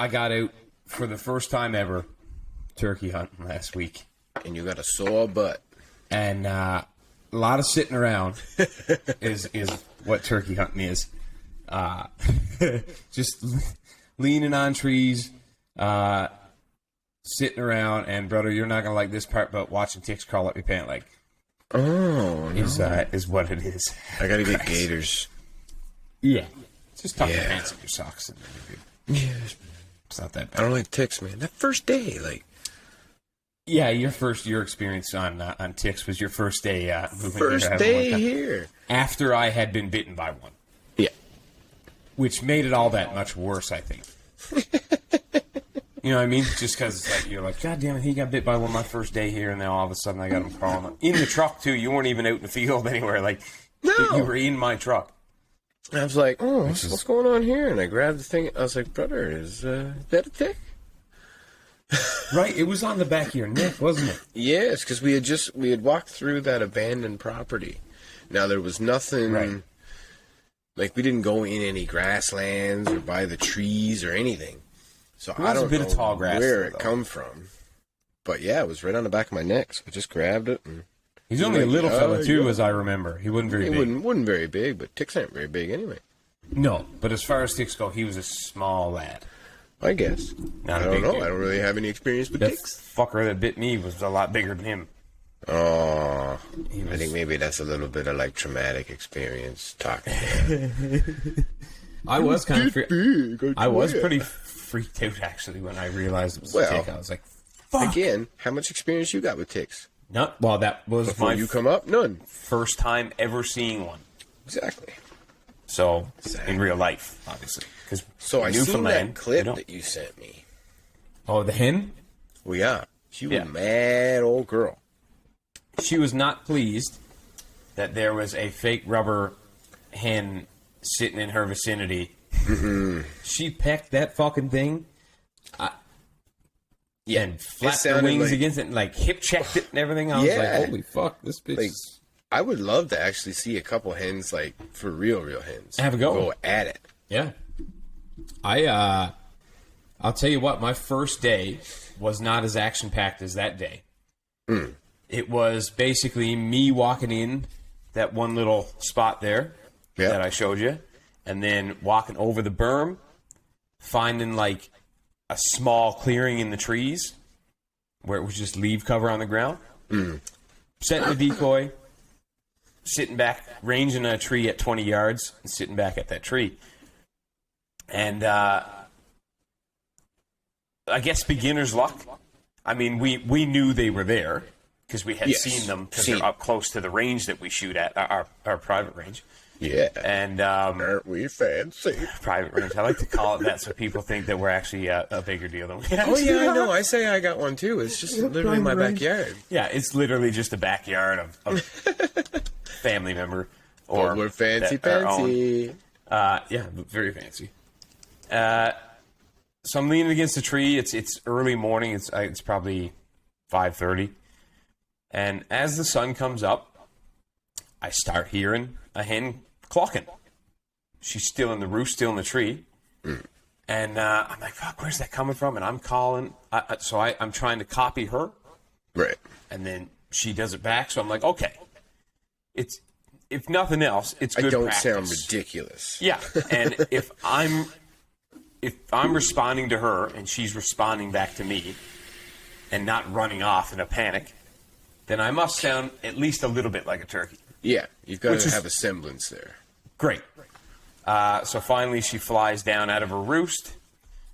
I got out for the first time ever turkey hunting last week. And you got a sore butt. And a lot of sitting around is what turkey hunting is. Just leaning on trees, sitting around, and brother, you're not gonna like this part, but watching ticks crawl up your pant leg. Oh, no. Is what it is. I gotta get gators. Yeah, just tuck your pants in your socks. And Yeah, it's not that I bad. don't like ticks, man. That first day, like. Yeah, your experience on ticks was your first day. Moving First day here. after I had been bitten by one. Yeah. Which made it all that much worse, I think. You know what I mean? Just because like, you're like, God damn it, he got bit by one my first day here, and now all of a sudden I got him crawling up. In the truck, too. You weren't even out in the field anywhere. Like, No. you were in my truck. I was like, oh, what's going on here? And I grabbed the thing. I was like, brother, is that a tick? Right? It was on the back of your neck, wasn't it? Yes, because we had walked through that abandoned property. Now, there was nothing... Right. Like, we didn't go in any grasslands or by the trees or anything. So There was I don't a bit know of tall grass where there, it though. come from. But yeah, it was right on the back of my neck. So I just grabbed it. And He's only a like, little fella, too, yeah. as I remember. He wasn't very It big. wasn't very big, but ticks aren't very big anyway. No, but as far as ticks go, he was a small lad. I guess. Not I a don't big know. dude. I don't really have any experience with The ticks. fucker that bit me was a lot bigger than him. Oh, He I was- think maybe that's a little bit of like traumatic experience talking to him. I was kind of... Big, I was swear. pretty freaked out, actually, when I realized it was a Well, tick. I was like, fuck. Again, how much experience you got with ticks? Well, that was Before my you come up? None. first time ever seeing one. Exactly. So, Sad. in real life, obviously. Because So I seen Newfoundland, that clip you know- that you sent me. Oh, the hen? Well, yeah. She was Yeah. a mad old girl. She was not pleased that there was a fake rubber hen sitting in her vicinity. She pecked that fucking thing. Yeah. And flapped her sounded wings like- against it and like hip checked it and everything. I was Yeah. like, holy fuck, this bitch. Like, I would love to actually see a couple hens, like, for real hens. Have a go. Go at it. Yeah. I'll tell you what, my first day was not as action packed as that day. It was basically me walking in that one little spot there Yeah. that I showed you, and then walking over the berm, finding like a small clearing in the trees where it was just leaf cover on the ground, setting the decoy, sitting back, ranging a tree at 20 yards, and sitting back at that tree. And I guess beginner's luck. I mean, we knew they were there because we had Yes. seen them because Seen. they're up close to the range that we shoot at, our private range. Yeah. And Aren't we fancy? private range, I like to call it that so people think that we're actually a bigger deal than we Oh, actually yeah, I are. know. I say I got one, too. It's just literally my backyard. Yeah, it's literally just a backyard of family member. Or But we're fancy that- our own. fancy. Yeah, very fancy. So I'm leaning against the tree. It's early morning. It's probably 5:30, and as the sun comes up, I start hearing a hen clucking. She's still in the roost, still in the tree, and I'm like, "Fuck, where's that coming from?" And I'm calling. I'm trying to copy her, Right. and then she does it back. So I'm like, "Okay, it's if nothing else, it's I good don't practice." sound ridiculous. Yeah, and if I'm responding to her and she's responding back to me and not running off in a panic, then I must sound at least a little bit like a turkey. Yeah, you've got Which to is- have a semblance there. Great. So finally she flies down out of her roost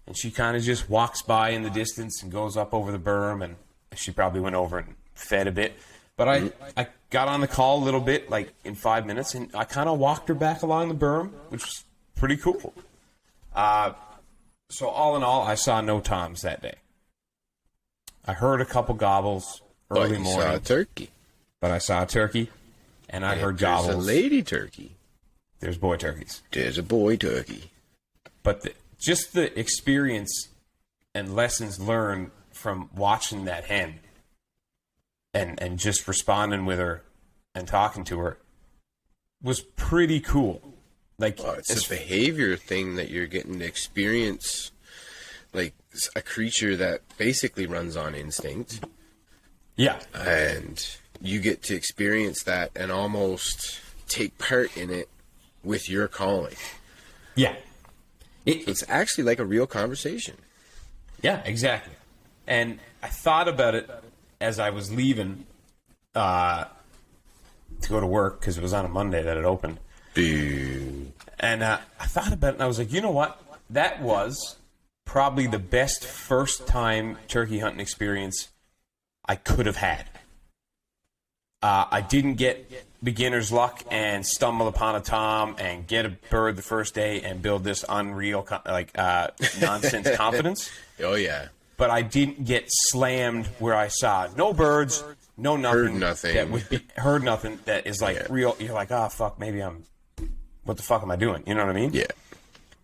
and she kind of just walks by in the distance and goes up over the berm, and she probably went over and fed a bit. But I got on the call a little bit, like in 5 minutes, and I kind of walked her back along the berm, which was pretty cool. So all in all, I saw no toms that day. I heard a couple gobbles early But you morning, saw a turkey. but I saw a turkey, and I heard There's a gobbles. lady turkey. There's boy turkeys. There's a boy turkey. But just the experience and lessons learned from watching that hen and just responding with her and talking to her was pretty cool. Like, Well, it's a behavior thing that you're getting to experience. like a creature that basically runs on instinct, Yeah. and you get to experience that and almost take part in it with your calling. Yeah. It's actually like a real conversation. Yeah, exactly. And I thought about it as I was leaving to go to work, because it was on a Monday that it opened. Boo. And I thought about it, and I was like, you know what? That was probably the best first-time turkey hunting experience I could have had. I didn't get beginner's luck and stumble upon a tom and get a bird the first day and build this unreal, nonsense confidence. Oh, yeah. But I didn't get slammed where I saw no birds, no nothing. Heard nothing. That would be, heard nothing that is like Yeah. real. You're like, oh, fuck, what the fuck am I doing? You know what I mean? Yeah.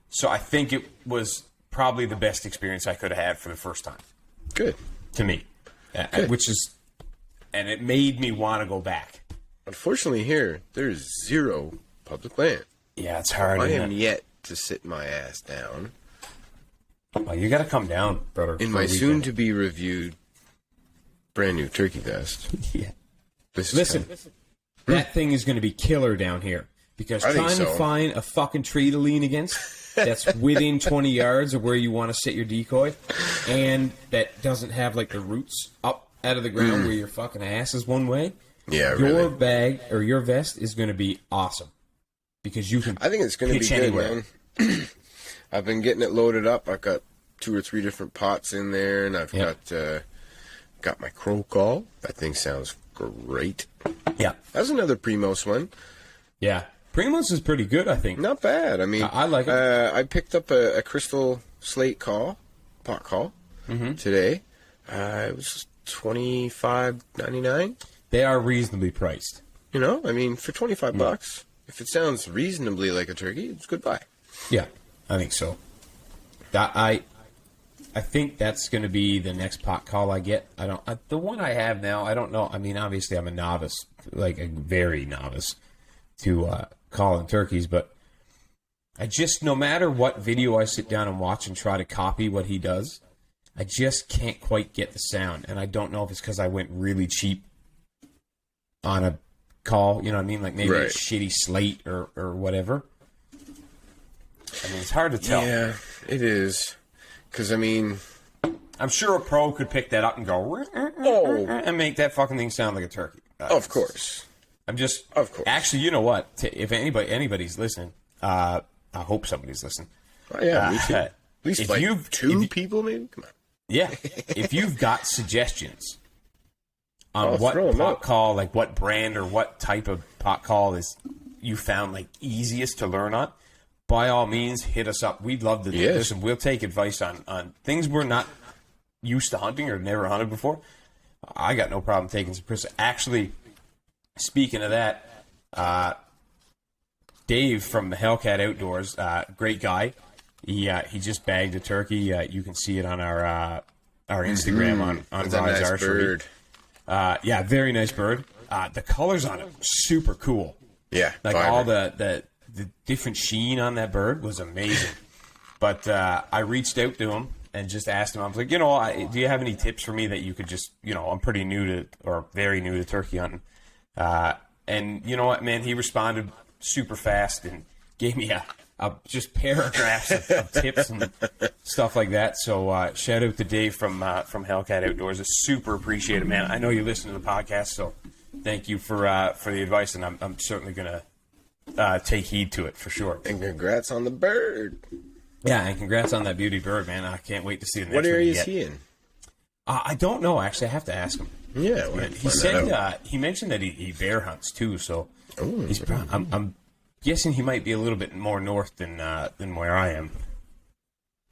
So I think it was probably the best experience I could have had for the first time, Good. to me. And it made me want to go back. Unfortunately, here, there's zero public land. Yeah, it's hard. I isn't am it? yet to sit my ass down Well, you got to come down, brother. in for my a weekend. soon-to-be reviewed brand new turkey vest. Yeah. This is Listen, kind that thing is going to be killer down here, because I think trying to so. find a fucking tree to lean against that's within 20 yards of where you want to set your decoy, and that doesn't have like the roots up out of the ground where your fucking ass is one way. Yeah, Your really. bag or your vest is going to be awesome, because you can. I think it's going to be pitch good, anywhere. man. I've been getting it loaded up. I've got 2 or 3 different pots in there, and I've got my crow call. That thing sounds great. Yeah, That's another Primos one. yeah. Primos is pretty good, I think. Not bad. I mean, I like it. I picked up a crystal slate pot call today. It was $25.99. They are reasonably priced. You know, I mean, for $25, if it sounds reasonably like a turkey, it's good buy. Yeah, I think so. I think that's going to be the next pot call I get. The one I have now, I don't know. I mean, obviously, I'm a novice, like a very novice to calling turkeys, but I just, no matter what video I sit down and watch and try to copy what he does, I just can't quite get the sound. And I don't know if it's because I went really cheap on a call, you know what I mean? Like maybe a Right. shitty slate or whatever. I mean, it's hard to tell. Yeah, it is. Because, I mean, I'm sure a pro could pick that up and go and make that fucking thing sound like a turkey. of course. I'm just, Of course. Actually, you know what? If anybody's listening, I hope somebody's listening. Oh, yeah, me too. Uh, At least if like you've- 2 if- people, maybe? Come on. Yeah, if you've got suggestions on Oh, what throw 'em pot out. call, like what brand or what type of pot call is you found like easiest to learn on, by all means, hit us up. We'd love to Yes. listen. We'll take advice on things we're not used to hunting or never hunted before. I got no problem taking some Chris. Actually, speaking of that, Dave from Hellcat Outdoors, great guy. He just bagged a turkey. You can see it on our Instagram on That's a Rise nice Archery. bird. Yeah, very nice bird. The colors on it were super cool. Yeah, Like vibrant. all the different sheen on that bird was amazing. But I reached out to him and just asked him. I was like, do you have any tips for me that you could just, I'm pretty new to, or very new to turkey hunting. And you know what, man? He responded super fast and gave me just paragraphs of tips and stuff like that. So shout out to Dave from Hellcat Outdoors. I super appreciate it, man. I know you listen to the podcast, so thank you for the advice, and I'm certainly gonna take heed to it for sure. And congrats on the bird. Yeah, and congrats on that beauty bird, man. I can't wait to see the next What one area you is get. he in? I don't know, actually. I have to ask him. Yeah, well, He find said that out. he mentioned that he bear hunts too, so Ooh. he's. I'm guessing he might be a little bit more north than where I am.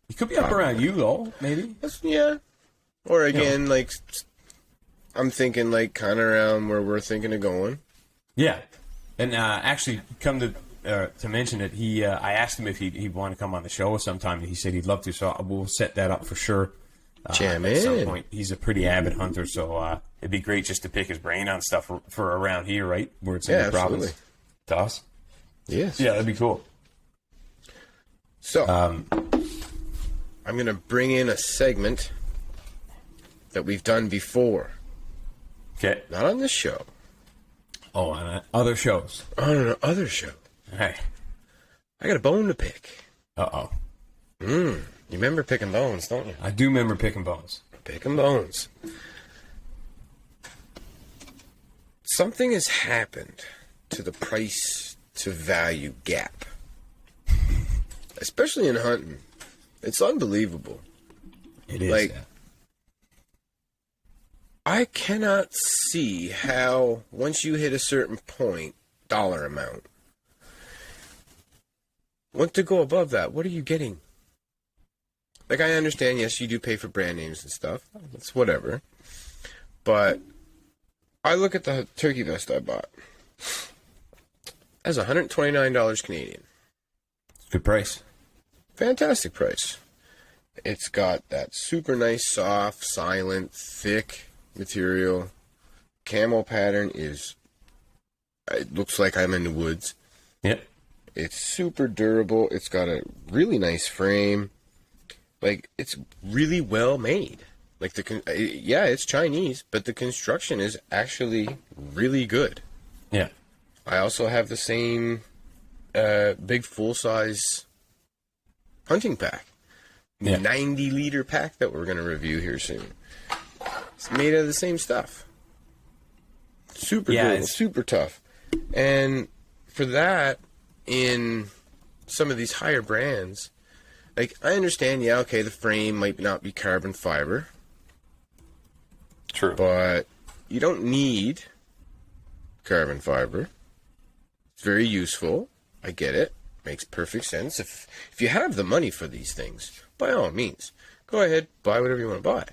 He could be up around you though, maybe. Yeah. Or again, like, I'm thinking, like, kind of around where we're thinking of going. Yeah, and actually, come to mention it, I asked him if he'd want to come on the show sometime, and he said he'd love to. So we'll set that up for sure. Jam At some in. point, he's a pretty avid hunter, so it'd be great just to pick his brain on stuff for around here, right? Where it's in Yeah, the province. absolutely. To us. Yes. Yeah, that'd be cool. So, I'm going to bring in a segment that we've done before. Okay. Not on this show. Oh, on other shows. On another show. Hey. I got a bone to pick. Uh-oh. You remember picking bones, don't you? I do remember picking bones. Picking bones. Something has happened to the price to value gap. Especially in hunting. It's unbelievable. It is. Like, yeah. I cannot see how, once you hit a certain point, dollar amount, want to go above that, what are you getting? Like, I understand, yes, you do pay for brand names and stuff. It's whatever. But I look at the turkey vest I bought. That's $129 Canadian. Good price. Fantastic price. It's got that super nice, soft, silent, thick material. Camo pattern is... It looks like I'm in the woods. Yep. It's super durable. It's got a really nice frame. Like, it's really well made. Like, yeah, it's Chinese, but the construction is actually really good. Yeah. I also have the same big full-size hunting pack. Yeah. 90-liter pack that we're going to review here soon. It's made out of the same stuff. Super durable, super tough. And for that, in some of these higher brands, like, I understand, yeah, okay, the frame might not be carbon fiber. True. But you don't need carbon fiber. It's very useful. I get it. Makes perfect sense. If you have the money for these things, by all means, go ahead, buy whatever you want to buy.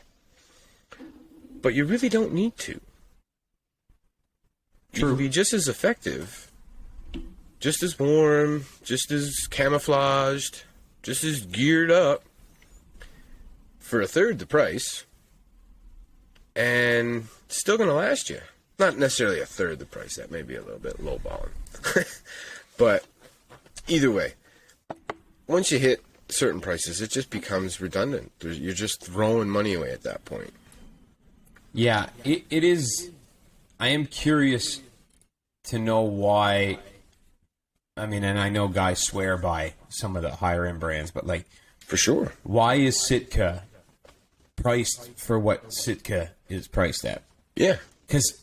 But you really don't need to. You can be just as effective, just as warm, just as camouflaged, just as geared up for a third the price, and it's still going to last you. Not necessarily a third the price. That may be a little bit lowballing. But either way, once you hit certain prices, it just becomes redundant. You're just throwing money away at that point. Yeah, it is. I am curious to know why. I mean, and I know guys swear by some of the higher end brands, but like, For sure. why is Sitka priced for what Sitka is priced at? Yeah. Because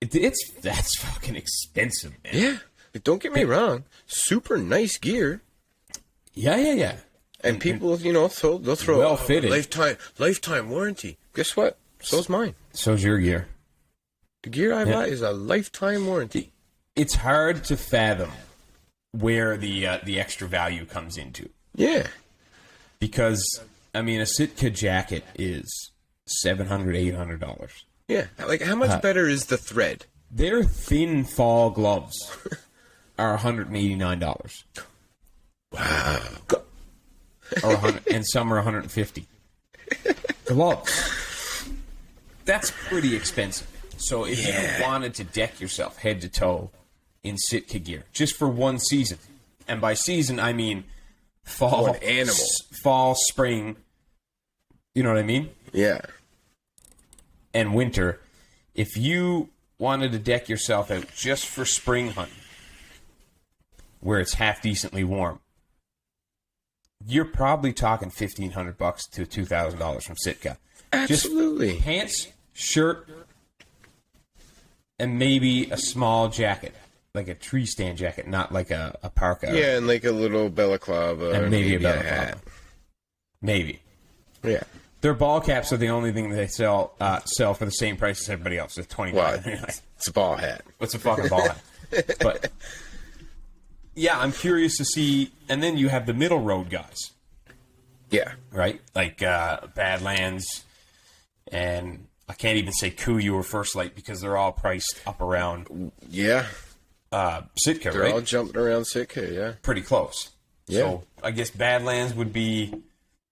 that's fucking expensive, man. Yeah. Like, don't get me wrong. Super nice gear. Yeah. And people, they'll throw Well fitted. lifetime warranty. Guess what? So's mine. So's your gear. The gear I buy is a lifetime warranty. It's hard to fathom where the extra value comes into. Yeah. Because, I mean, a Sitka jacket is $700, $800. Yeah. Like, how much better is the thread? Their thin fall gloves are $189. Wow. And some are $150. Gloves. That's pretty expensive. So if you wanted to deck yourself head to toe in Sitka gear, just for one season, and by season I mean fall, an animal. Fall, spring, you know what I mean? Yeah. And winter, if you wanted to deck yourself out just for spring hunting, where it's half decently warm, you're probably talking $1,500 to $2,000 from Sitka. Absolutely. Just pants, shirt, and maybe a small jacket, like a tree stand jacket, not like a parka. Yeah, and like a little balaclava. And maybe a balaclava. hat. Maybe. Yeah. Their ball caps are the only thing they sell for the same price as everybody else. It's $20. Well, it's a ball hat. What's a fucking ball hat? But yeah, I'm curious to see. And then you have the middle road guys, Yeah. right? Like Badlands, and I can't even say Kuyu or First Light because they're all priced up around Yeah. Sitka, They're right? all jumping around Sitka, yeah. Pretty close. Yeah. So I guess Badlands would be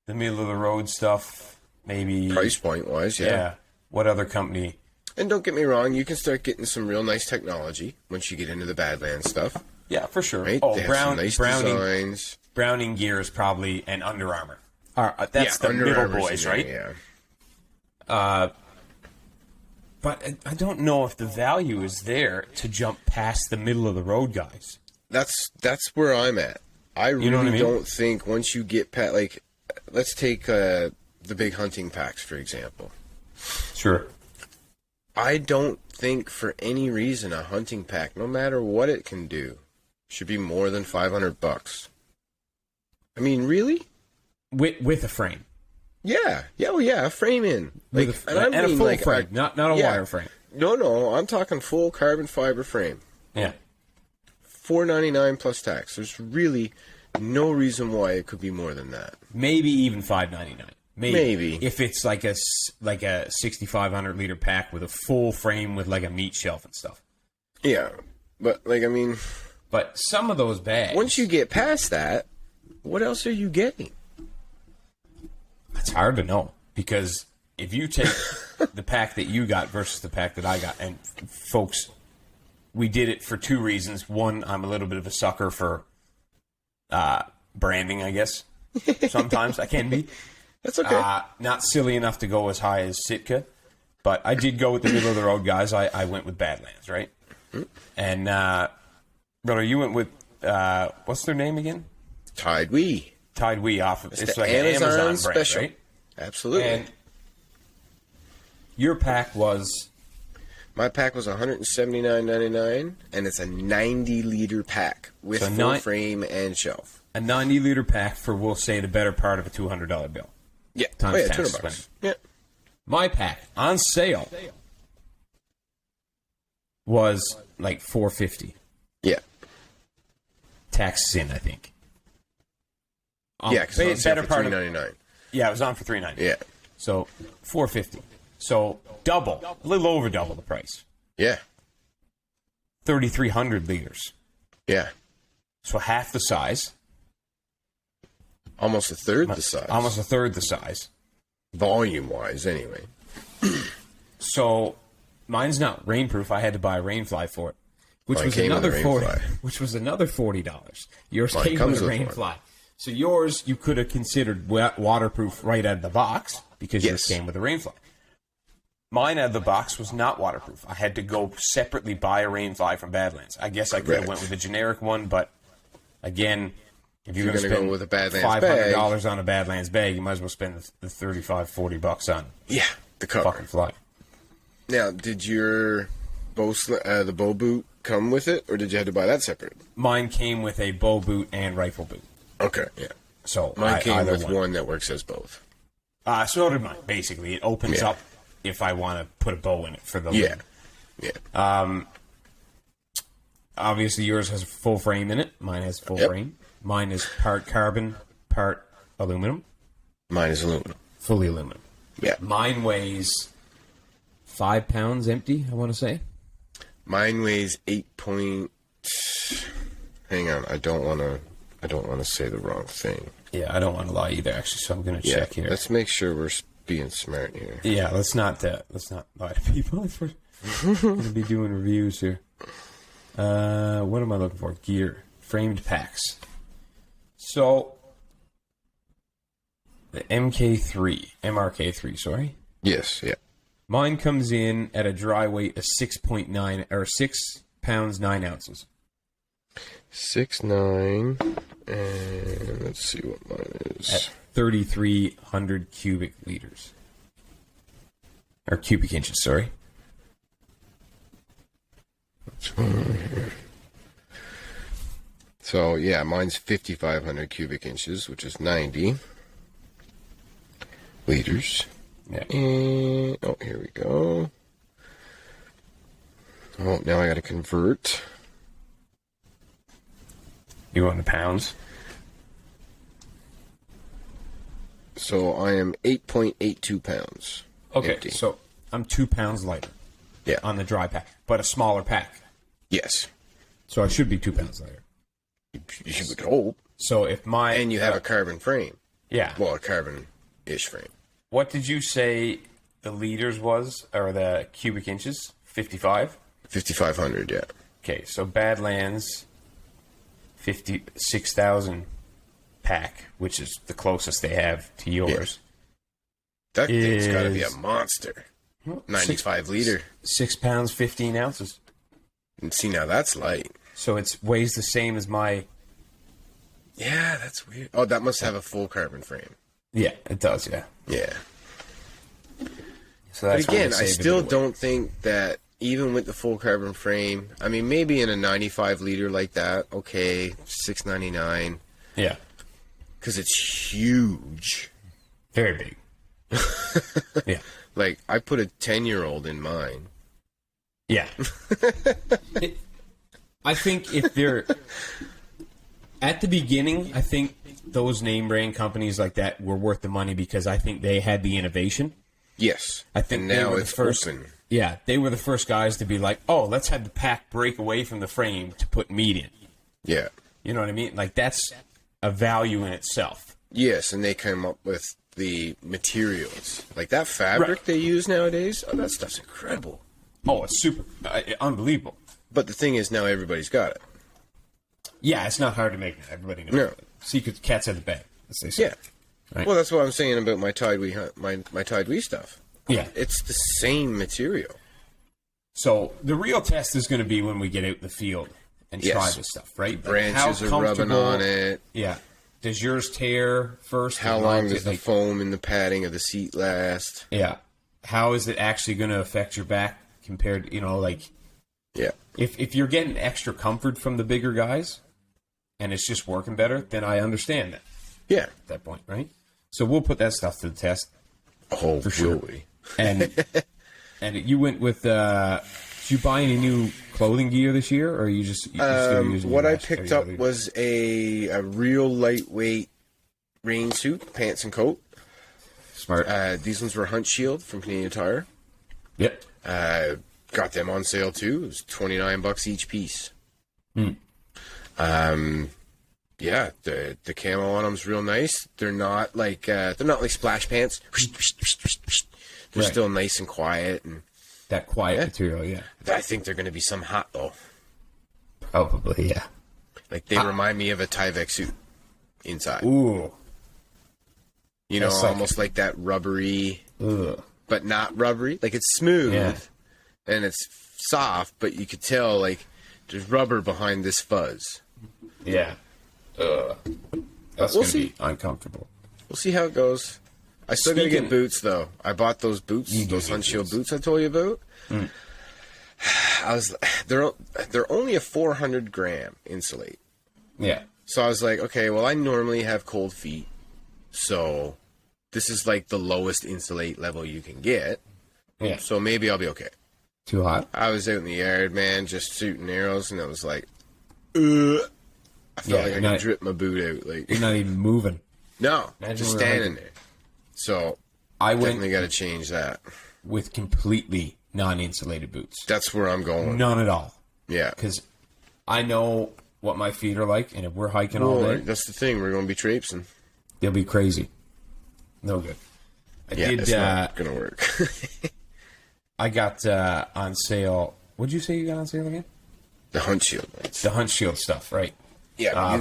the middle of the road stuff. Maybe Price point wise, yeah. Yeah. What other company? And don't get me wrong, you can start getting some real nice technology once you get into the Badlands stuff. Yeah, for sure. Right? Oh, They have some nice Browning. designs. Browning Gear is probably an Under Armour. That's the Under middle Armour's boys, in there, right? Yeah. But I don't know if the value is there to jump past the middle of the road guys. That's where I'm at. I really know what I mean? don't think once you get past, like, let's take the big hunting packs, for example. Sure. I don't think for any reason a hunting pack, no matter what it can do, should be more than $500. I mean, really? With a frame. Yeah, a frame in, like, With a full frame, not a wire frame. No, I'm talking full carbon fiber frame. Yeah. $499 plus tax. There's really no reason why it could be more than that. Maybe even $599. Maybe. If it's like a 6,500 liter pack with a full frame with like a meat shelf and stuff. Yeah, but like, I mean, But some of those bags. once you get past that, what else are you getting? It's hard to know because if you take the pack that you got versus the pack that I got, and folks, we did it for two reasons. One, I'm a little bit of a sucker for branding, I guess. Sometimes I can be. That's okay. Not silly enough to go as high as Sitka, but I did go with the middle of the road guys. I went with Badlands, right? And brother, you went with what's their name again? Tide Wee. Tide Wee off of it's the like an Amazon brand, special. right? Absolutely. And your pack was My pack was $179.99, and it's a 90-liter pack with So full frame and shelf. a 90-liter pack for, we'll say, the better part of a $200 bill. Yeah. Times $200. tax. Yeah. My pack on sale was like $450. Yeah. Taxes in, I think. Yeah, because it's better for part of $399. yeah, it was on for $390. Yeah. So $450. So double, a little over double the price. Yeah. 3,300 liters. Yeah. So half the size. Almost a third the size. Almost a third the size. Volume-wise, anyway. So mine's not rainproof. I had to buy a rainfly for it, which Mine was came with another a $40. Rainfly. Which was another $40. Yours Mine came comes with a with one. rainfly. So yours you could have considered waterproof right out of the box because yours Yes. came with a rainfly. Mine out of the box was not waterproof. I had to go separately buy a rainfly from Badlands. I guess I could have Correct. went with a generic one, but again, if you're You're going to gonna spend go with a Badlands $500 on a Badlands bag, you might as well spend the $35-$40 on Yeah. The cover. fucking fly. Now, did your the bow boot come with it, or did you have to buy that separate? Mine came with a bow boot and rifle boot. Okay. Yeah. So Mine came either with one that works as both. So did mine. Basically, it opens Yeah. up if I want to put a bow in it for the Yeah. lid. Yeah. Obviously, yours has a full frame in it. Mine has full Yep. frame. Mine is part carbon, part aluminum, Mine is aluminum. fully aluminum. Yeah. Mine weighs 5 pounds empty, I want to say. Mine weighs 8 point. Hang on, I don't want to say the wrong thing. Yeah, I don't want to lie either, actually. So I'm going to Yeah. check here. Let's make sure we're being smart here. Yeah, let's not lie to people if we're going to be doing reviews here. What am I looking for? Gear. Framed packs. So, the MRK3, sorry. Yes. Yeah. Mine comes in at a dry weight of 6.9, or 6 pounds, 9 ounces. 6'9", and let's see what mine is. At 3,300 cubic liters. Or cubic inches, sorry. So yeah, mine's 5,500 cubic inches, which is 90 liters. Yeah. And oh, here we go. Oh, now I got to convert. You want the pounds? So I am 8.82 pounds. Okay, empty. so I'm 2 pounds lighter Yeah. on the dry pack, but a smaller pack. Yes. So I should be 2 pounds lighter. You would hope. So if my And you have a carbon frame. yeah. Well, a carbon-ish frame. What did you say the liters was, or the cubic inches? 55. 5,500. Yeah. Okay, so Badlands, 56,000 pack, which is the closest they have to yours. That thing's got to be a is- monster. 95 liter. 6 pounds, 15 ounces. And see, now that's light. So it weighs the same as my... Yeah, that's weird. Oh, that must have a full carbon frame. Yeah, it does, yeah. Yeah. So But that's why again, they I save a still bit of weight. don't think that even with the full carbon frame, I mean, maybe in a 95 liter like that, okay, $6.99, Yeah, because it's huge. very big. Yeah. Like, I put a 10-year-old in mine. Yeah. I think if they're... At the beginning, I think those name brand companies like that were worth the money because I think they had the innovation. Yes. I think and they now were the it's first. open. Yeah, they were the first guys to be like, "Oh, let's have the pack break away from the frame to put meat in." Yeah. You know what I mean? Like that's a value in itself. Yes, and they came up with the materials. Like that fabric Right. they use nowadays, oh, that stuff's incredible. Oh, it's super unbelievable. But the thing is, now everybody's got it. Yeah, it's not hard to make. Everybody knows. No. It. Secret cats out of the bag, as they say. Yeah. Right. Well, that's what I'm saying about my Tide Wee, my Tide Wee stuff. Yeah. It's the same material. So the real test is going to be when we get out in the field and Yes. try this stuff, right? Like, Branches are rubbing comfortable- on it. Yeah. Does yours tear first? How long does the foam in the padding of the seat last? Yeah. How is it actually going to affect your back compared, like Yeah. if you're getting extra comfort from the bigger guys and it's just working better, then I understand that Yeah. at that point, right? So we'll put that stuff to the test. Oh, For sure. will we? And and you went with did you buy any new clothing gear this year or you still using What your I last- picked your up other- was a real lightweight rain suit, pants and coat. smart. These ones were Hunt Shield from Canadian Tire. Yep. Got them on sale too. It was $29 each piece. Hmm. Yeah, the camo on them's real nice. They're not like splash pants. They're Right. still nice and quiet, and That quiet material, yeah. I think they're going to be some hot though. Probably, yeah. Like they remind me of a Tyvek suit inside. Ooh. You know, That's like- almost like that rubbery, Ugh. but not rubbery. Like it's smooth Yeah. and it's soft, but you could tell like there's rubber behind this fuzz. Yeah. That's We'll going to see. be uncomfortable. We'll see how it goes. I still gotta Speaking- get boots though. I bought those boots, You do those get Hunt Shield boots. boots I told you about. They're only a 400 gram insulate. Yeah. So I was like, okay, well I normally have cold feet, so this is like the lowest insulate level you can get. Yeah. So maybe I'll be okay. Too hot. I was out in the yard, man, just shooting arrows, and it was like, I felt Yeah, like I you're could not- drip my boot out. Like, You're not even moving. no, Imagine just we're standing hiking. there. So I went definitely got to change that. with completely non-insulated boots. That's where I'm going. None at all. Yeah. Because I know what my feet are like, and if we're hiking all Well, day, that's the thing. We're going to be traipsing. they'll be crazy. No good. I Yeah, did. it's not going to work. I got on sale. What'd you say you got on sale again? The Hunt Shield ones. The Hunt Shield stuff, right? Yeah,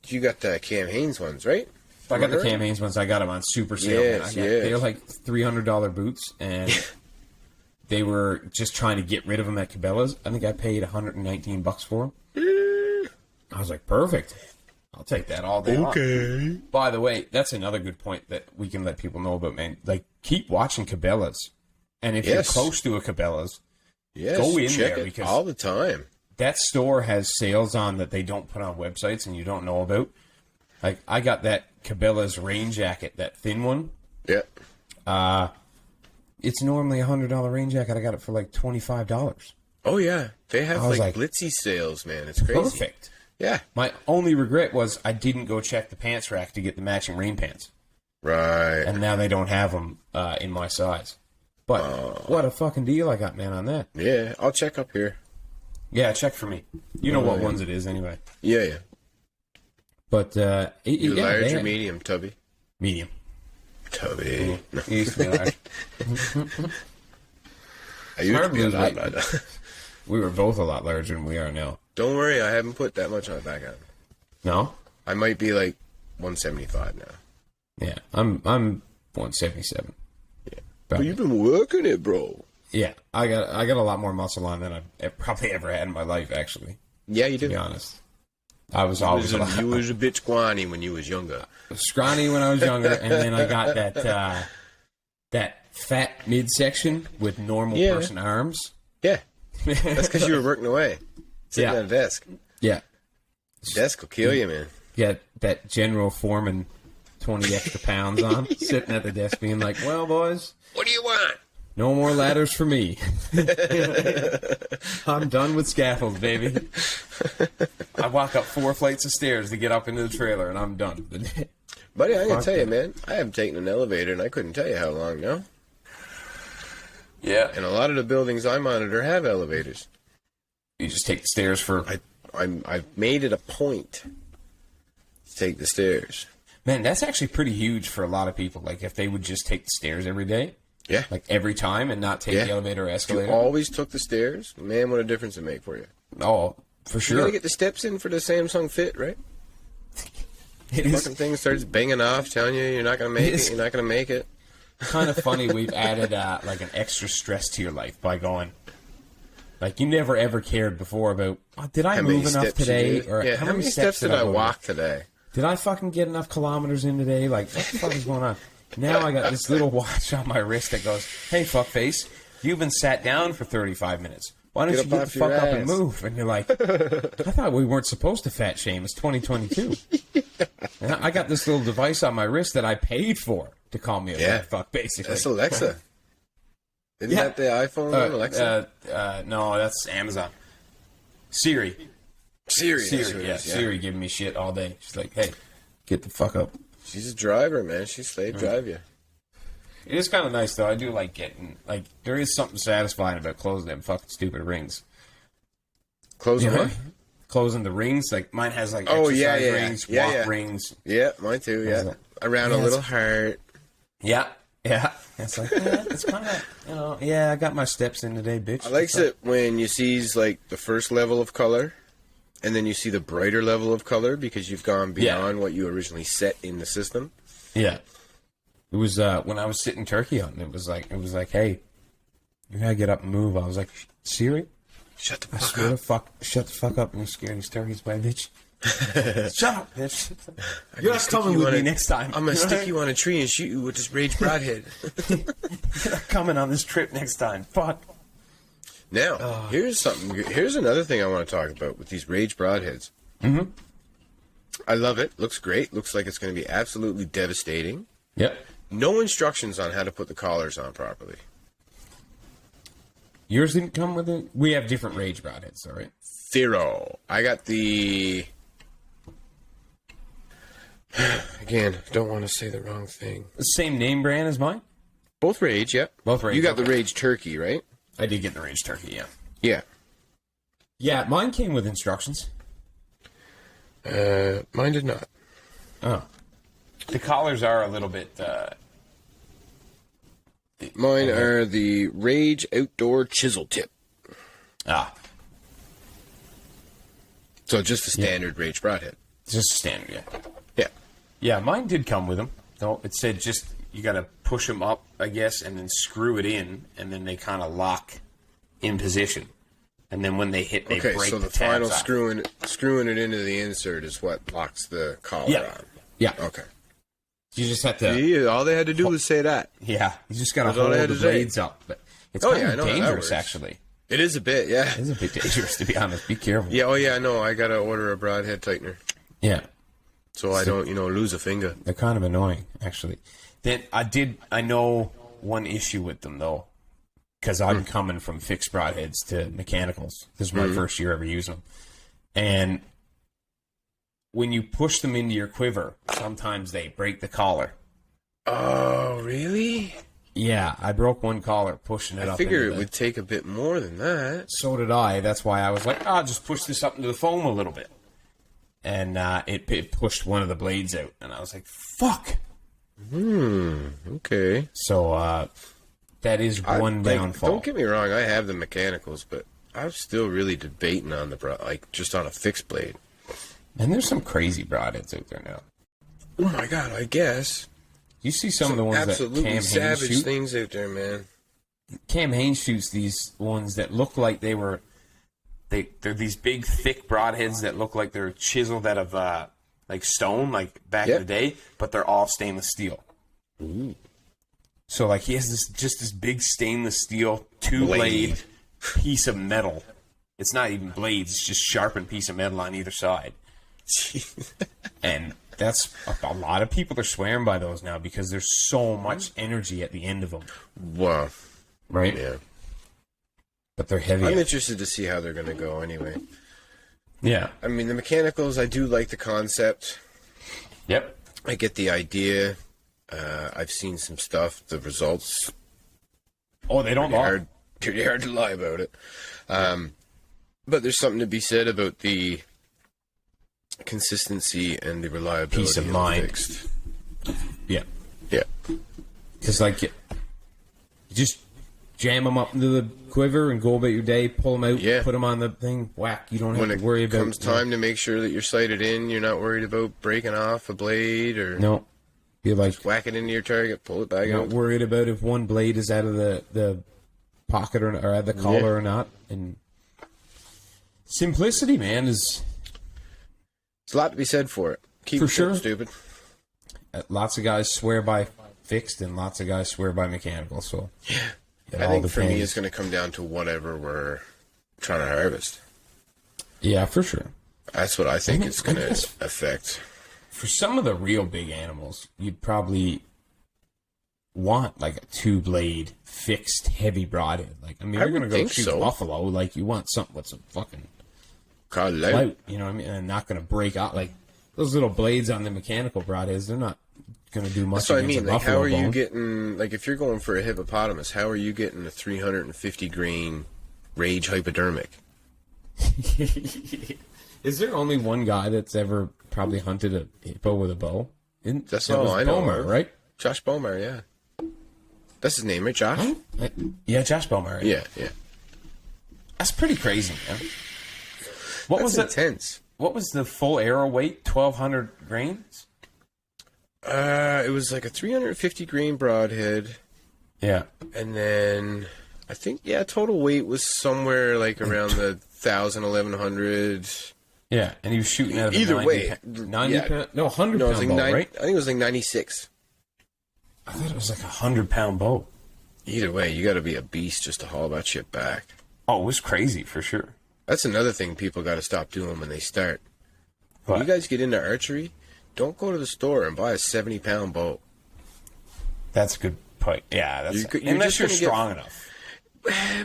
you got the Cam Hanes ones, right? I got the Remember? Cam Hanes ones. I got them on super sale. man. Yes, I got, yes. They're like $300 boots, and they were just trying to get rid of them at Cabela's. I think I paid $119 for them. I was like, perfect. I'll take that all day long. Okay. By the way, that's another good point that we can let people know about, man. Like, keep watching Cabela's. And if you're Yes. close to a Cabela's, Yes, Go in check there it because- all the time. that store has sales on that they don't put on websites and you don't know about. Like, I got that Cabela's rain jacket, that thin one. Yeah. It's normally a $100 rain jacket. I got it for like $25. Oh yeah, they have I was like like, glitzy sales, man. It's crazy. Perfect. Yeah. My only regret was I didn't go check the pants rack to get the matching rain pants. Right. And now they don't have them in my size. But what a fucking deal I got, man, on that. Yeah, I'll check up here. Yeah, check for me. You know what yeah. ones it is anyway. Yeah, yeah. But You yeah, large they- or medium, Tubby? medium. Tubby. It used to be large. I used to be a Lose lot, weight. but We were both a lot larger than we are now. don't worry, I haven't put that much on it back on. No? I might be like 175 now. Yeah, I'm 177. Yeah. But you've been working it, bro. Yeah, I got a lot more muscle on than I've probably ever had in my life, actually. Yeah, you To did. be honest. I was always You was a bit scrawny when you was younger. scrawny when I was younger, and then I got that fat midsection with normal person arms. Yeah. That's because you were working away. Sitting Yeah. at a desk. Yeah. Desk will kill you, man. Get that General Foreman 20 extra pounds on, sitting at the desk being like, well, boys, What do you want? no more ladders for me. I'm done with scaffolds, baby. I walk up 4 flights of stairs to get up into the trailer, and I'm done. Buddy, I'm going Fuck to tell you, that. man. I haven't taken an elevator, and I couldn't tell you how long now. Yeah. And a lot of the buildings I monitor have elevators. You just take the stairs for... I've made it a point to take the stairs. Man, that's actually pretty huge for a lot of people. Like, if they would just take the stairs every day, Yeah. like every time, and not take the elevator or If you escalator. always took the stairs, man, what a difference it make for you. Oh, for You sure. gotta get the steps in for the Samsung Fit, right? It is Fucking thing starts banging off, telling you you're not gonna make it. You're not gonna make it. kind of funny we've added like an extra stress to your life by going... Like, you never ever cared before about, oh, did I How many move enough steps you today? did? Or Yeah, how many steps did I go? walk today? Did I fucking get enough kilometers in today? Like, what the fuck is going on? Now I got this little watch on my wrist that goes, hey, fuckface, you've been sat down for 35 minutes. Why don't Get you up get off the fuck your up and ass." move? And you're like, I thought we weren't supposed to fat shame. It's 2022. And I got this little device on my wrist that I paid for to call me a Yeah. fat fuck, basically. That's Alexa. Isn't Yeah. that the iPhone one, Alexa? No, that's Amazon. Siri. Siri. that's what Siri, it yeah. is, Siri giving me shit all day. She's like, hey, get the fuck up. She's a driver, man. She slave drive you. It is kind of nice, though. I do like getting, like, there is something satisfying about closing them fucking stupid rings. Close You the know? what? Closing the rings, like, mine has, like, Oh, exercise yeah, yeah. rings, Yeah, walk yeah. rings. Yeah, mine too. Yeah, that? around Yeah, a little it's- heart. Yeah, yeah. It's like, yeah, it's kind of, you know, yeah, I got my steps in today, bitch. I likes What's up? it when you sees like the first level of color, and then you see the brighter level of color because you've gone beyond what you originally set in the system. Yeah. It was, when I was sitting turkey hunting, it was like, hey, you gotta get up and move. I was like, Siri? Shut the I fuck swear up. to fuck, shut the fuck up and you're scaring these turkeys, by bitch. Shut up, bitch. You're not stick coming you with on me a- next time. I'm gonna You know stick you on a tree and shoot you with this rage broadhead. You're not coming on this trip next time. Fuck. Now, here's something. Here's another thing I want to talk about with these rage broadheads. Mm-hmm. I love it. Looks great. Looks like it's going to be absolutely devastating. Yep. No instructions on how to put the collars on properly. Yours didn't come with it? We have different rage broadheads, all right? Zero. I got the. Again, don't want to say the wrong thing. The same name brand as mine? Both Rage, yep. Both Rage, You got the okay. Rage Turkey, right? I did get the Rage Turkey, yeah. Yeah. Yeah, mine came with instructions. Mine did not. Oh. The collars are a little bit, Mine are the Rage Outdoor Chisel Tip. So just a standard Rage broadhead. just standard, yeah. Yeah. Yeah, mine did come with them. No, it said just, you gotta push them up, I guess, and then screw it in, and then they kind of lock in position. And then when they hit, they Okay, break so the tabs final off. screwing it into the insert is what locks the collar Yeah. on. Yeah. Okay. You just have to, See, all they had to do was say that. yeah, you just gotta That's all hold I the had to say. blades up. But it's Oh, kind yeah, I of know how that dangerous, works. actually. It is a bit, yeah. It's a bit dangerous, to be honest. Be careful. Yeah, oh yeah, no, I gotta order a broadhead tightener Yeah. so I don't, lose a finger. They're kind of annoying, actually. Then I know one issue with them, though, because I'm coming from fixed broadheads to mechanicals. This is my first year ever using them. And when you push them into your quiver, sometimes they break the collar. Oh, really? Yeah, I broke one collar pushing it I up. figure into it the- would take a bit more than that. So did I. That's why I was like, just push this up into the foam a little bit. And it pushed one of the blades out. And I was like, fuck. Okay. So that is one downfall. Don't get me wrong, I have the mechanicals, but I'm still really debating on just on a fixed blade. And there's some crazy broadheads out there now. Oh my god, I guess. You see some of the ones that absolutely Cam Hanes savage shoot? things out there, man. Cam Hanes shoots these ones that look like they're these big, thick broadheads that look like they're chiseled out of like stone, like back in the day, but they're all stainless steel. Ooh. So like he has this big stainless steel two-blade piece of metal. It's not even blades; it's just sharpened piece of metal on either side. And that's a lot of people are swearing by those now because there's so much energy at the end of them. Wow. Right? Yeah. But they're heavy. I'm interested to see how they're going to go anyway. Yeah. I mean, the mechanicals, I do like the concept. Yep. I get the idea. I've seen some stuff. The results. Oh, they don't lie. Pretty hard to lie about it. But there's something to be said about the consistency and the reliability. Peace of mind. Fixed. Yeah. Yeah. Because, like, you just jam them up into the quiver and go about your day, pull them out, put them on the thing, whack. You don't have to worry about... When it comes time to make sure that you're sighted in, you're not worried about breaking off a blade or... No. You're like... whack it into your target, pull it back out. You're not worried about if one blade is out of the pocket or out of the collar or not. And simplicity, man, is... There's a lot to be said for it. Keep for it sure. Stupid. Lots of guys swear by fixed and lots of guys swear by mechanical, so... I think for me it's going to come down to whatever we're trying to harvest. Yeah, for sure. That's what I think it's going to affect. For some of the real big animals, you'd probably want like a two-blade fixed heavy broadhead. Like, I mean, you're going to go shoot buffalo, like you want something with some fucking clout, you know what I mean? And not going to break out. Like, those little blades on the mechanical broadheads, they're not going to do much. That's what I mean. Like, how are you bone. getting, like, if you're going for a hippopotamus, how are you getting a 350 grain rage hypodermic? Is there only one guy that's ever probably hunted a hippo with a bow? That's all I know. Bowmer, right? Josh Bowmer, yeah. That's his name, right, Josh? Yeah, Josh Bowmer. Right? Yeah, yeah. That's pretty crazy, man. What was intense? What was the full arrow weight? 1,200 grains? It was like a 350 grain broadhead. Yeah. And then I think, total weight was somewhere like around the 1,000, 1,100. Yeah, and he was shooting out of either 90 pound, no, 100 no, pound bow, right? I think it was like 96. I thought it was like a 100-pound bow. Either way, you got to be a beast just to haul that shit back. Oh, it was crazy for sure. That's another thing people got to stop doing when they start. What? When you guys get into archery, don't go to the store and buy a 70-pound bow. That's a good point. Yeah, that's unless you're strong enough.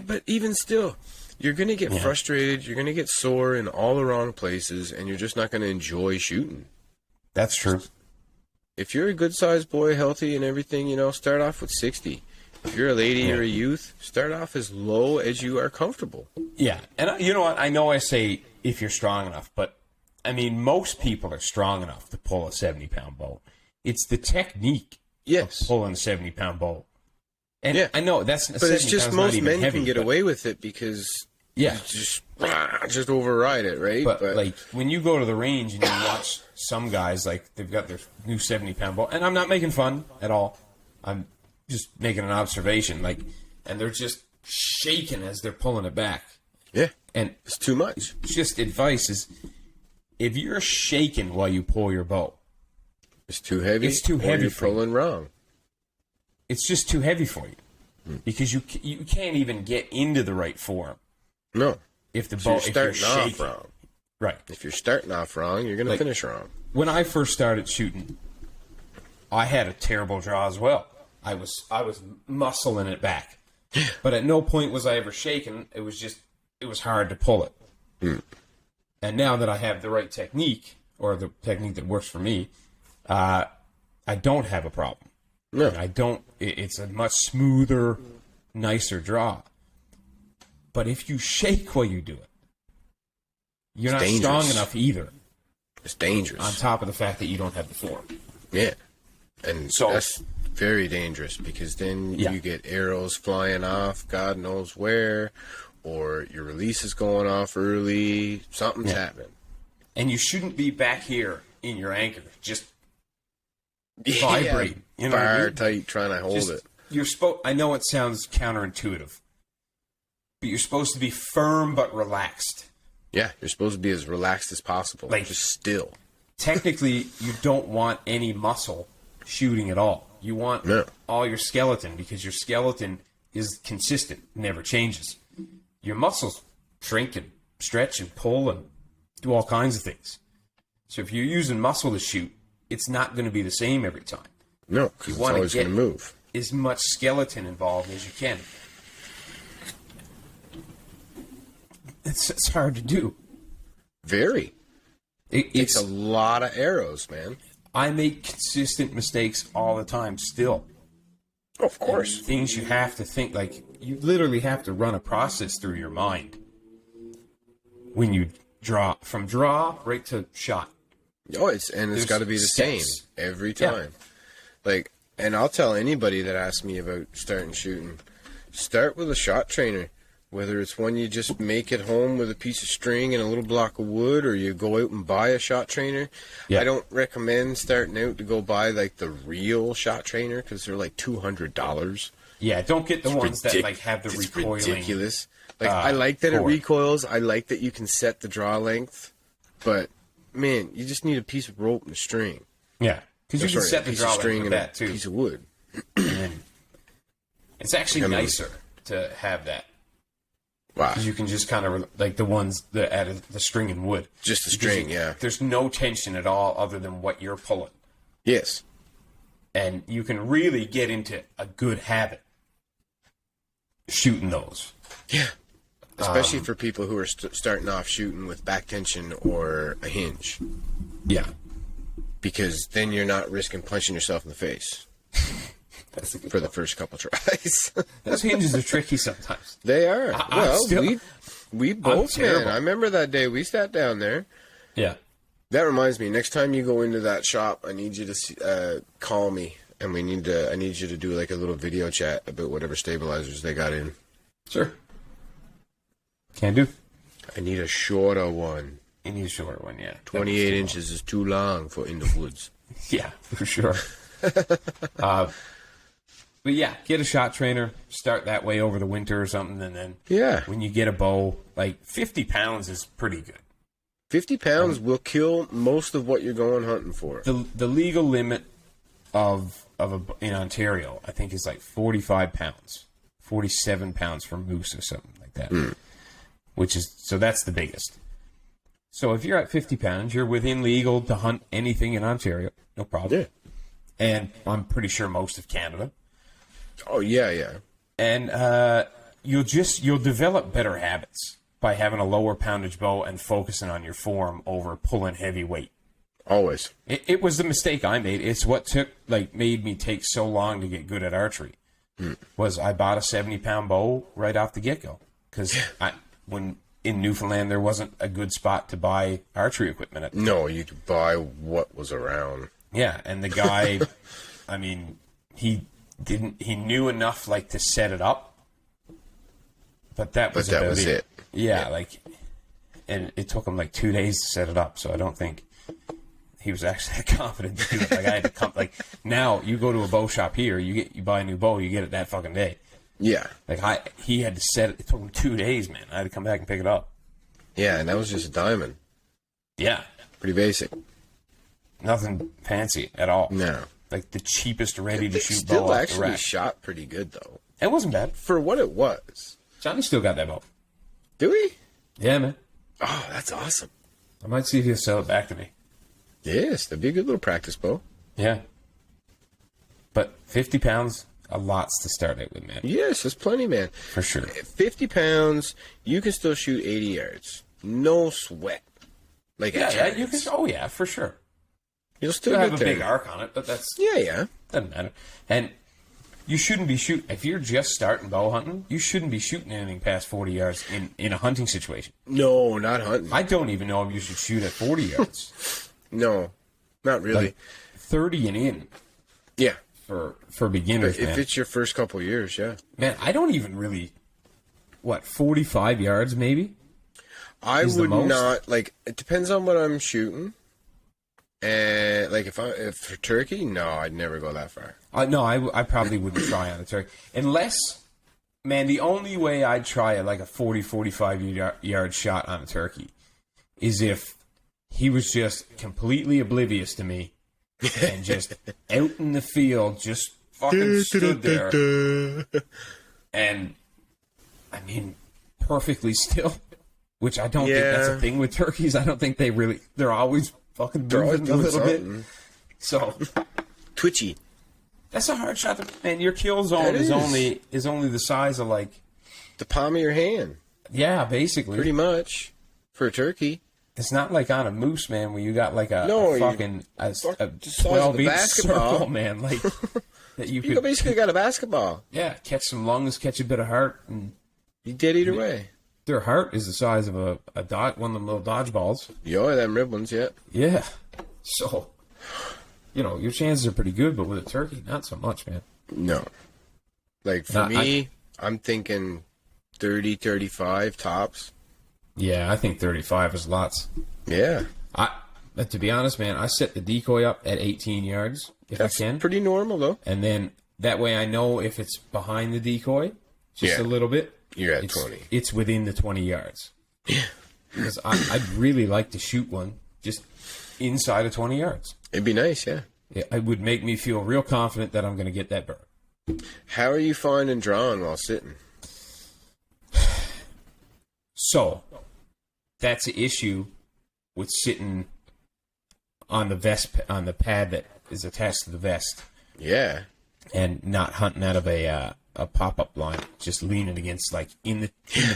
But even still, you're going to get frustrated. You're going to get sore in all the wrong places, and you're just not going to enjoy shooting. That's true. If you're a good-sized boy, healthy and everything, start off with 60. If you're a lady or a youth, start off as low as you are comfortable. Yeah, and you know what? I know I say if you're strong enough, but, I mean, most people are strong enough to pull a 70-pound bow. It's the technique of pulling a 70-pound bow. And I know that's... But it's just most men can get away with it because... Yeah. Just override it, right? But, like, when you go to the range and you watch some guys, like, they've got their new 70-pound bow, and I'm not making fun at all. I'm just making an observation, like, and they're just shaking as they're pulling it back. Yeah. And it's too much. Just advice is, if you're shaking while you pull your bow... It's too heavy. It's too heavy for you. You're pulling wrong. It's just too heavy for you. Because you can't even get into the right form. No. If the bow, if you're starting off wrong. Right. If you're starting off wrong, you're going to finish wrong. When I first started shooting, I had a terrible draw as well. I was muscling it back. But at no point was I ever shaking. It was hard to pull it. And now that I have the right technique, or the technique that works for me, I don't have a problem. No. And I don't. It's a much smoother, nicer draw. But if you shake while you do it, you're not strong enough either. It's dangerous. On top of the fact that you don't have the form. Yeah. And so that's very dangerous because then you get arrows flying off God knows where, or your release is going off early. Something's happening. And you shouldn't be back here in your anchor, just vibrate. You know what I mean? Tight, trying to hold it. I know it sounds counterintuitive, but you're supposed to be firm but relaxed. Yeah, you're supposed to be as relaxed as possible, Like, just still. Technically, you don't want any muscle shooting at all. You want all your skeleton, because your skeleton is consistent, never changes. Your muscles shrink and stretch and pull and do all kinds of things. So if you're using muscle to shoot, it's not going to be the same every time. No, because it's always going to move. As much skeleton involved as you can. It's hard to do. Very. It's It's a lot of arrows, man. I make consistent mistakes all the time still. Oh, of course. Things you have to think, like, you literally have to run a process through your mind when you draw, from draw right to shot. Oh, it's got to be the same every time. Like, and I'll tell anybody that asks me about starting shooting, start with a shot trainer. Whether it's one you just make at home with a piece of string and a little block of wood, or you go out and buy a shot trainer. Yeah. I don't recommend starting out to go buy like the real shot trainer, because they're like $200. Yeah, don't get the ones that like have the It's recoiling. ridiculous. Like, I like that it cord. recoils. I like that you can set the draw length, but man, you just need a piece of rope and a string. Yeah, because you can set the piece draw of string length with and that too. a piece of wood. And it's actually nicer to have that. Wow, Because you can just kind of, like the ones that added the string and wood. just the Because string, yeah. There's no tension at all other than what you're pulling. Yes, And you can really get into a good habit shooting those. yeah. Especially for people who are starting off shooting with back tension or a hinge, Yeah. because then you're not risking punching yourself in the face That's a good for the first couple tries. Those hinges are tricky sometimes. They are. Well, still- we both, man. terrible. I remember that day we sat down there. Yeah. That reminds me. Next time you go into that shop, I need you to call me, and I need you to do like a little video chat about whatever stabilizers they got in. Sure. Can do. I need a shorter one. You need a shorter one, yeah. 28 inches is too long for in the woods. Yeah, for sure. But yeah, get a shot trainer. Start that way over the winter or something, and then Yeah, when you get a bow, like 50 pounds is pretty good. 50 pounds will kill most of what you're going hunting for. The legal limit in Ontario, I think, is like 45 pounds, 47 pounds for moose or something like that. So that's the biggest. So if you're at 50 pounds, you're within legal to hunt anything in Ontario, no problem. Yeah. And I'm pretty sure most of Canada. Oh yeah. And you'll develop better habits by having a lower poundage bow and focusing on your form over pulling heavy weight. Always. It was the mistake I made. It's what made me take so long to get good at archery. Was I bought a 70-pound bow right off the get-go. Because when in Newfoundland there wasn't a good spot to buy archery equipment at. No, you could buy what was around. Yeah, and the guy, I mean, he knew enough like to set it up, but that was it. Yeah, and it took him like 2 days to set it up, so I don't think he was actually confident to do it. Like, I had to come, like, now you go to a bow shop here, you buy a new bow, you get it that fucking day. Yeah. Like, he had to set it. It took him 2 days, man. I had to come back and pick it up. Yeah, and that was just a diamond. Yeah. Pretty basic. Nothing fancy at all. No. Like the cheapest ready-to-shoot bow Still off the actually rack. shot pretty good, though. It wasn't bad. For what it was. Johnny still got that bow. Do we? Yeah, man. Oh, that's awesome. I might see if he'll sell it back to me. Yes, that'd be a good little practice bow. Yeah. But 50 pounds, a lot's to start out with, man. Yes, that's plenty, man. For sure. 50 pounds, you can still shoot 80 yards. No sweat. Like Yeah, you can. Oh, yeah, for sure. You'll still You'll get have a there. big arc on it, but that's Yeah. doesn't matter. And you shouldn't be shooting, if you're just starting bow hunting, you shouldn't be shooting anything past 40 yards in a hunting situation. No, not hunting. I don't even know if you should shoot at 40 yards. No, not really. Like 30 and in Yeah. for beginners, If man. it's your first couple years, yeah. Man, I don't even really, 45 yards maybe? I is the would most? not like. It depends on what I'm shooting. And like if for turkey, no, I'd never go that far. No, I probably wouldn't try on a turkey. Unless, man, the only way I'd try like a 40, 45 yard shot on a turkey is if he was just completely oblivious to me and just out in the field, just fucking stood there. And, I mean, perfectly still. Which I don't think that's a thing with turkeys. I don't think they're always fucking moving a little bit. So twitchy. That's a hard shot to, man. Your kill zone is only the size of like the palm of your hand. Yeah, basically. Pretty much for a turkey. It's not like on a moose, man, where you got like a 12-inch circle, man, like that you could basically got a basketball. Yeah, catch some lungs, catch a bit of heart, and you dead either way. Their heart is the size of one of them little dodgeballs. Yeah, them rib ones, yeah. Yeah. So, your chances are pretty good, but with a turkey, not so much, man. No. Like, for me, I'm thinking 30, 35 tops. Yeah, I think 35 is lots. Yeah. But to be honest, man, I set the decoy up at 18 yards if I can. Pretty normal, though. And then that way I know if it's behind the decoy, just a little bit. You're at 20. It's within the 20 yards. Yeah. Because I'd really like to shoot one just inside of 20 yards. It'd be nice, yeah. It would make me feel real confident that I'm going to get that bird. How are you finding drawing while sitting? So, that's the issue with sitting on the pad that is attached to the vest. Yeah. And not hunting out of a pop-up line, just leaning against, like, in the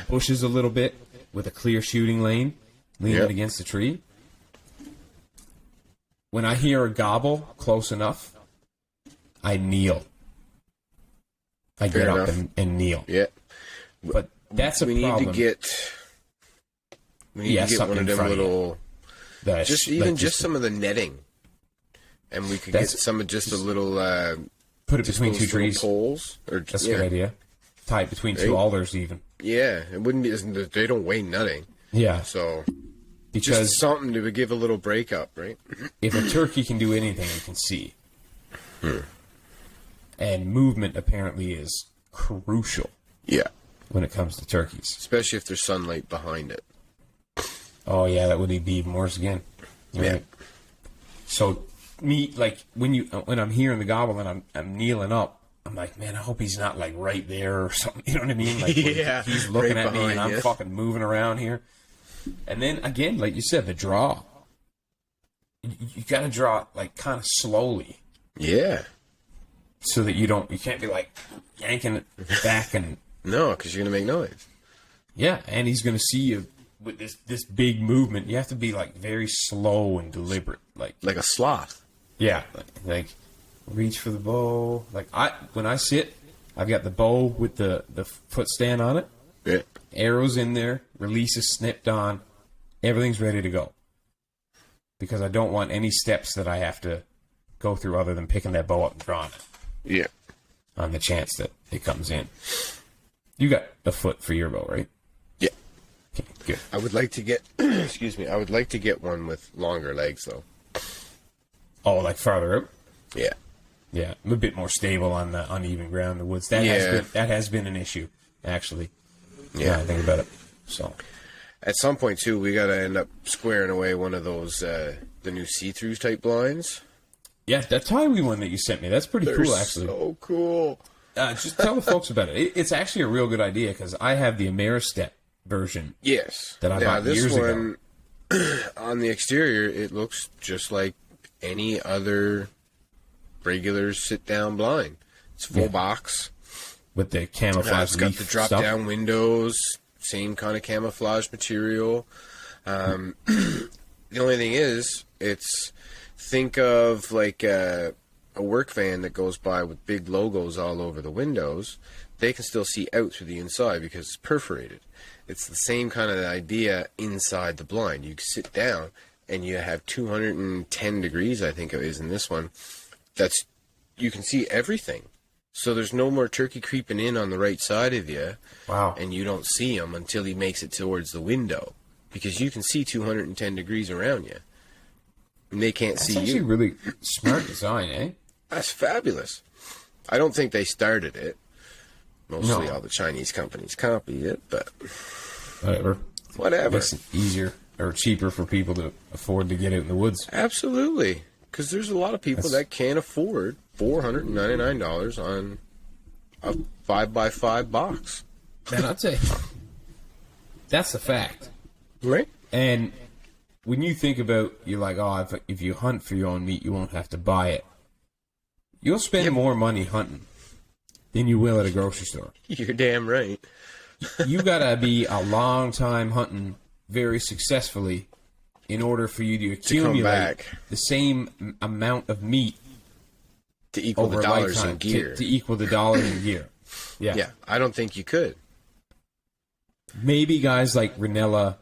bushes a little bit with a clear shooting lane, leaning against the tree. When I hear a gobble close enough, I kneel. I get up and kneel. Yeah. But that's a problem. We need to get one of them little... Just some of the netting. And we could get some of just a little... put it between two trees. Poles. That's a good idea. Tie it between two alders even. Yeah. It wouldn't be... They don't weigh nothing. Yeah. So... Because just something to give a little break up, right? If a turkey can do anything, it can see. And movement apparently is crucial. Yeah. When it comes to turkeys. Especially if there's sunlight behind it. Oh, yeah, that would be even worse again. Right? Yeah. So, when I'm hearing the gobble and I'm kneeling up, I'm like, man, I hope he's not, like, right there or something. You know what I mean? Like, he's looking at me and I'm fucking moving around here. And then, again, like you said, the draw. You got to draw, like, kind of slowly. Yeah. So that you can't be, like, yanking it back and... No, because you're going to make noise. Yeah, and he's going to see you with this big movement. You have to be, like, very slow and deliberate. Like a sloth. Yeah. Like reach for the bow. Like, when I sit, I've got the bow with the foot stand on it. Yeah. Arrows in there, release is snipped on, everything's ready to go. Because I don't want any steps that I have to go through other than picking that bow up and drawing it. Yeah. On the chance that it comes in. You got a foot for your bow, right? Yeah. Okay, good. I would like to get, excuse me, I would like to get one with longer legs, though. Oh, like farther up? Yeah. Yeah, I'm a bit more stable on the uneven ground in the woods. That has been an issue, actually. Yeah, I think about it. So, at some point too, we got to end up squaring away one of those the new see-through type blinds. Yeah, that Taiwi one that you sent me, that's pretty cool, actually. So cool. Just tell the folks about it. It's actually a real good idea because I have the Ameristep version. Yes. That I bought years ago. On the exterior, it looks just like any other regular sit-down blind. It's full box. With the camouflage it's got the drop-down windows, same kind of camouflage material. The only thing is, think of like a work van that goes by with big logos all over the windows. They can still see out through the inside because it's perforated. It's the same kind of idea inside the blind. You sit down and you have 210 degrees, I think it is in this one. You can see everything. So there's no more turkey creeping in on the right side of you. Wow. And you don't see him until he makes it towards the window. because you can see 210 degrees around you, and they can't That's see actually you. really smart design, eh? That's fabulous. I don't think they started it. Mostly No. all the Chinese companies copied it, but Whatever. whatever. Makes it easier or cheaper for people to afford to get out in the woods. Absolutely. Because there's a lot of people that can't afford $499 on a 5x5 box. And I'd say that's a fact. Right? And when you think about, you're like, oh, if you hunt for your own meat, you won't have to buy it. You'll spend more money hunting than you will at a grocery store. You're damn right. You gotta be a long time hunting very successfully in order for you to accumulate back. the same amount of meat To equal over the a dollars lifetime in gear. to equal the dollars in gear. Yeah. Yeah, I don't think you could. Maybe guys like Ranella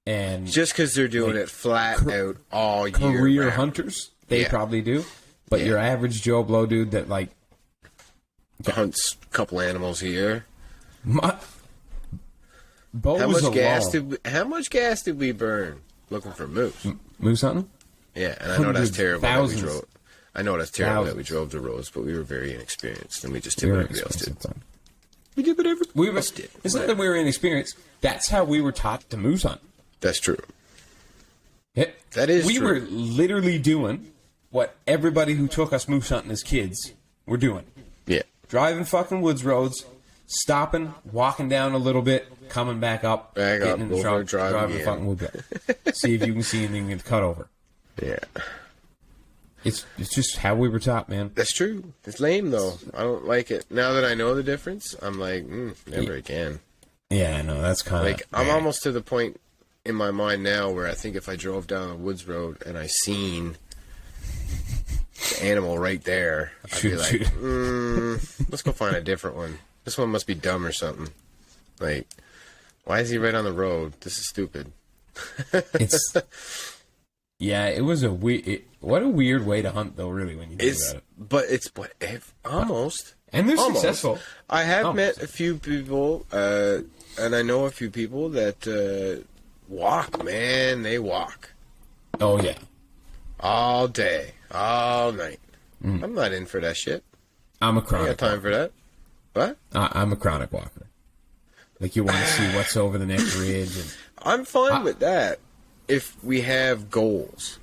and Just because they're doing it flat out all year career round. hunters, they Yeah. probably do. But Yeah. your average Joe Blow dude that like Hunts a couple animals here. Bo How was much gas did we burn looking for moose? moose hunting? Yeah, and I know that's Hundreds, terrible thousands. that we drove. I know that's terrible that we Thousands. drove the roads, but we were very inexperienced, and we just did We what were everybody else did. expensive. We did what everybody We were, else did. it's not that we were inexperienced. That's how we were taught to moose hunt. That's true. Yeah. That is we true. were literally doing what everybody who took us moose hunting as kids were doing. Yeah. Driving fucking woods roads, stopping, walking down a little bit, coming back up, Back getting up, in the over, truck, driving driving again. fucking wood road. See if you can see anything to cut over. Yeah. It's just how we were taught, man. That's true. It's lame, though. I don't like it. Now that I know the difference, I'm like, never again. Yeah, I know. That's kind of Like, I'm almost to the point in my mind now where I think if I drove down a woods road and I seen the animal right there, I'd be like, let's go find a different one. This one must be dumb or something. Like, why is he right on the road? This is stupid. It's yeah. It was a weird. What a weird way to hunt, though. Really, when you think about it. But almost. And they're Almost. successful. I have Almost. met a few people, and I know a few people that walk, man. They walk Oh yeah. all day, all night. I'm not in for that shit. I'm a I ain't chronic. got time for that. What? I'm a chronic walker. Like you want to see what's over the next ridge, and I'm fine with that if we have goals.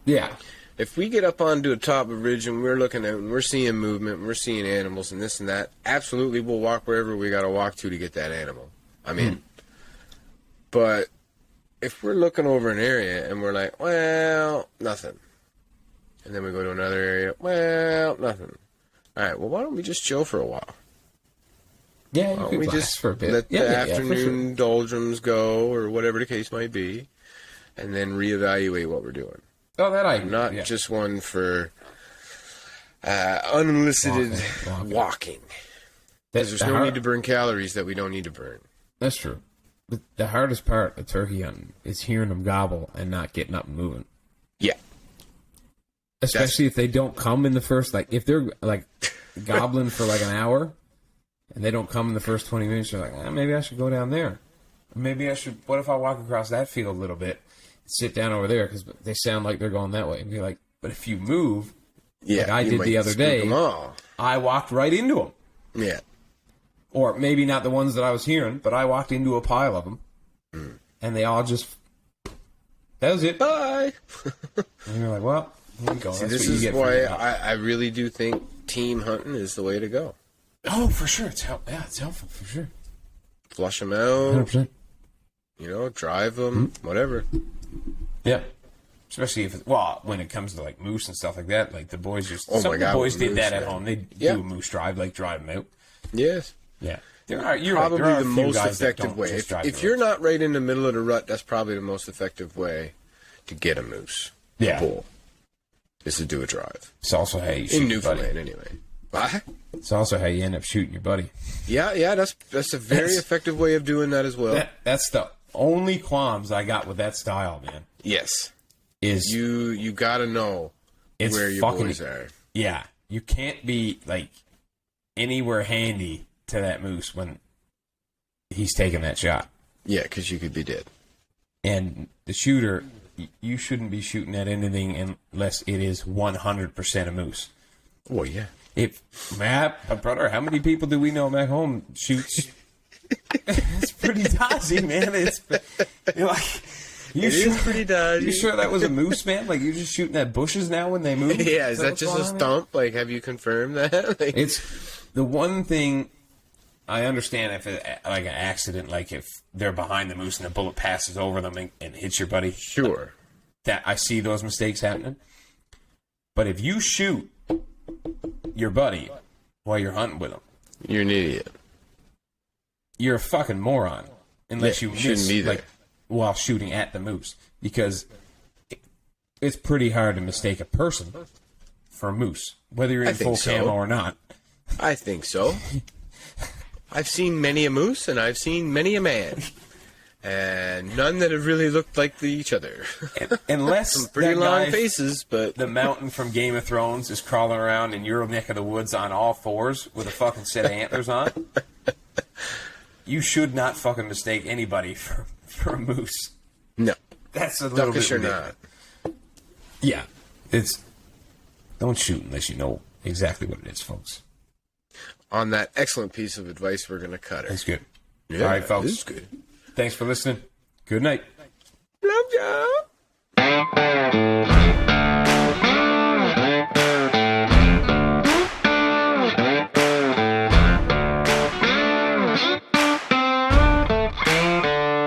yeah, If we get up onto the top of a ridge and we're looking out and we're seeing movement and we're seeing animals and this and that, absolutely we'll walk wherever we got to walk to get that animal. I'm in. But if we're looking over an area and we're like, well, nothing. And then we go to another area, well, nothing. All right, well, why don't we just chill for a while? yeah, Why you don't could we relax just for a bit. let Yeah, the yeah, for afternoon sure. doldrums go or whatever the case might be and then reevaluate what we're doing? Oh, that I I'm not yeah. just one for unsolicited walking. Because there's no need to burn calories that we don't need to burn. That's true. But the hardest part of turkey hunting is hearing them gobble and not getting up and moving. Yeah. Especially if they don't come in the first, like, if they're, like, gobbling for, like, an hour, and they don't come in the first 20 minutes, you're like, maybe I should go down there. Maybe I should, what if I walk across that field a little bit, sit down over there, because they sound like they're going that way. And be like, but if you move, Yeah. like I you did might the other spook day, 'em all. I walked right into them. Yeah. Or maybe not the ones that I was hearing, but I walked into a pile of them, and they all just, that was it. Bye. And you're like, well, here you go. See, That's this what you is get for why your- I really do think team hunting is the way to go. Oh, for sure. It's helpful, for sure. Flush them out, 100%. drive them, whatever. Yeah. Especially if, when it comes to, like, moose and stuff like that, like, the boys just, Oh some my of the God, boys with did moose, that at man. home. They Yeah. do a moose drive, like, drive them out. Yes. Yeah. You're right, Probably there are the a few most guys that effective don't way. just drive If the you're roads. not right in the middle of the rut, that's probably the most effective way to get a moose. Yeah. A bull. Is to do a drive. It's also how you shoot In your buddy. Newfoundland, anyway. What? It's also how you end up shooting your buddy. Yeah, that's a very That's- effective way of doing that as well. That's the only qualms I got with that style, man. Yes. Is You gotta know it's where your fucking, boys are. Yeah. You can't be, like, anywhere handy to that moose when he's taking that shot. Yeah, because you could be dead. And the shooter, you shouldn't be shooting at anything unless it is 100% a moose. Oh, yeah. If my brother, how many people do we know back home shoots? It's pretty dodgy, man. You're like, It is pretty dodgy. You sure that was a moose, man? Like, you're just shooting at bushes now when they move? Yeah, is that just a stump? Like, have you confirmed that? Like, it's the one thing I understand if it, like an accident, like if they're behind the moose and a bullet passes over them and hits your buddy. Sure. That I see those mistakes happening. But if you shoot your buddy while you're hunting with him, you're an idiot. You're a fucking moron unless you shouldn't miss, be there. like, while shooting at the moose, because it's pretty hard to mistake a person for a moose, whether you're in full camo or not. I think so. I've seen many a moose, and I've seen many a man, and none that have really looked like each other. Unless some pretty that long guy, faces, but the mountain from Game of Thrones is crawling around in your neck of the woods on all fours with a fucking set of antlers on. You should not fucking mistake anybody for a moose. No. That's a little bit Duckish or not. Yeah. Don't shoot unless you know exactly what it is, folks. On that excellent piece of advice, we're going to cut her. That's good. Yeah, All right, folks. This is good. Thanks for listening. Good night. Love ya.